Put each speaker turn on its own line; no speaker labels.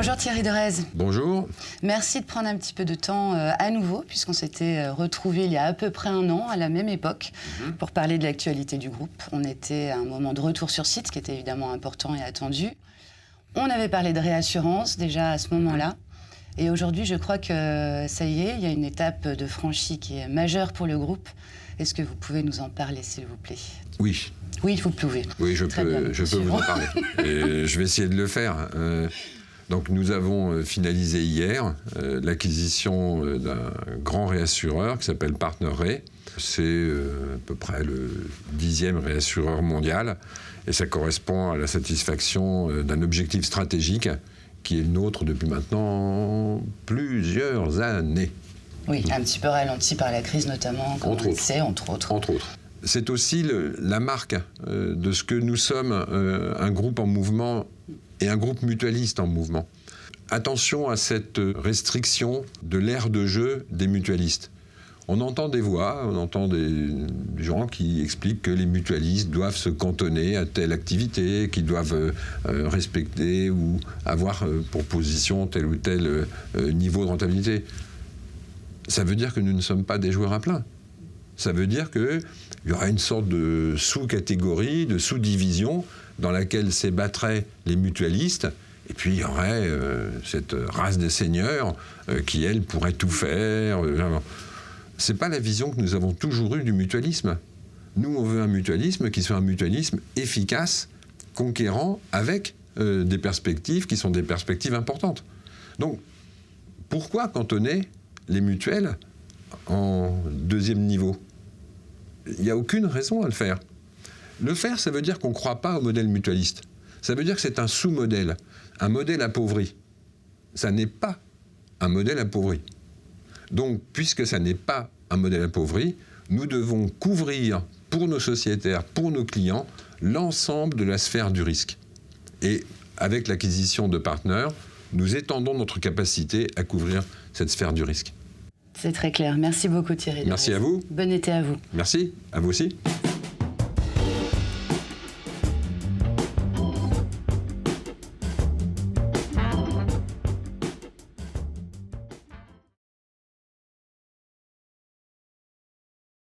Bonjour Thierry Derez.
Bonjour.
Merci de prendre un petit peu de temps à nouveau, puisqu'on s'était retrouvés il y a à peu près un an, à la même époque, pour parler de l'actualité du groupe. On était à un moment de retour sur site, ce qui était évidemment important et attendu. On avait parlé de réassurance déjà à ce moment-là. Et aujourd'hui, je crois que ça y est, il y a une étape de franchie qui est majeure pour le groupe. Est-ce que vous pouvez nous en parler, s'il vous plaît?
Oui.
Oui, vous pouvez.
Oui, je peux vous en parler. Et je vais essayer de le faire. Donc nous avons finalisé hier l'acquisition d'un grand réassureur qui s'appelle PartnerRe. C'est à peu près le 10e réassureur mondial et ça correspond à la satisfaction d'un objectif stratégique qui est le nôtre depuis maintenant plusieurs années.
Oui, un petit peu ralenti par la crise notamment, comme on le sait, entre autres.
C'est aussi la marque de ce que nous sommes, un groupe en mouvement et un groupe mutualiste en mouvement. Attention à cette restriction de l'aire de jeu des mutualistes. On entend des voix, on entend des gens qui expliquent que les mutualistes doivent se cantonner à telle activité, qu'ils doivent respecter ou avoir pour position tel ou tel niveau de rentabilité. Ça veut dire que nous ne sommes pas des joueurs à plein. Ça veut dire qu'il y aura une sorte de sous-catégorie, de sous-division dans laquelle s'ébattraient les mutualistes. Et puis il y aurait cette race des seigneurs qui, elle, pourrait tout faire. C'est pas la vision que nous avons toujours eue du mutualisme. Nous, on veut un mutualisme qui soit un mutualisme efficace, conquérant, avec des perspectives qui sont des perspectives importantes. Donc, pourquoi cantonner les mutuelles en deuxième niveau? Il n'y a aucune raison à le faire. Le faire, ça veut dire qu'on ne croit pas au modèle mutualiste. Ça veut dire que c'est un sous-modèle, un modèle appauvri. Ça n'est pas un modèle appauvri. Donc, puisque ça n'est pas un modèle appauvri, nous devons couvrir pour nos sociétaires, pour nos clients, l'ensemble de la sphère du risque. Et avec l'acquisition de Partner, nous étendons notre capacité à couvrir cette sphère du risque.
C'est très clair. Merci beaucoup Thierry.
Merci à vous.
Bon été à vous.
Merci, à vous aussi.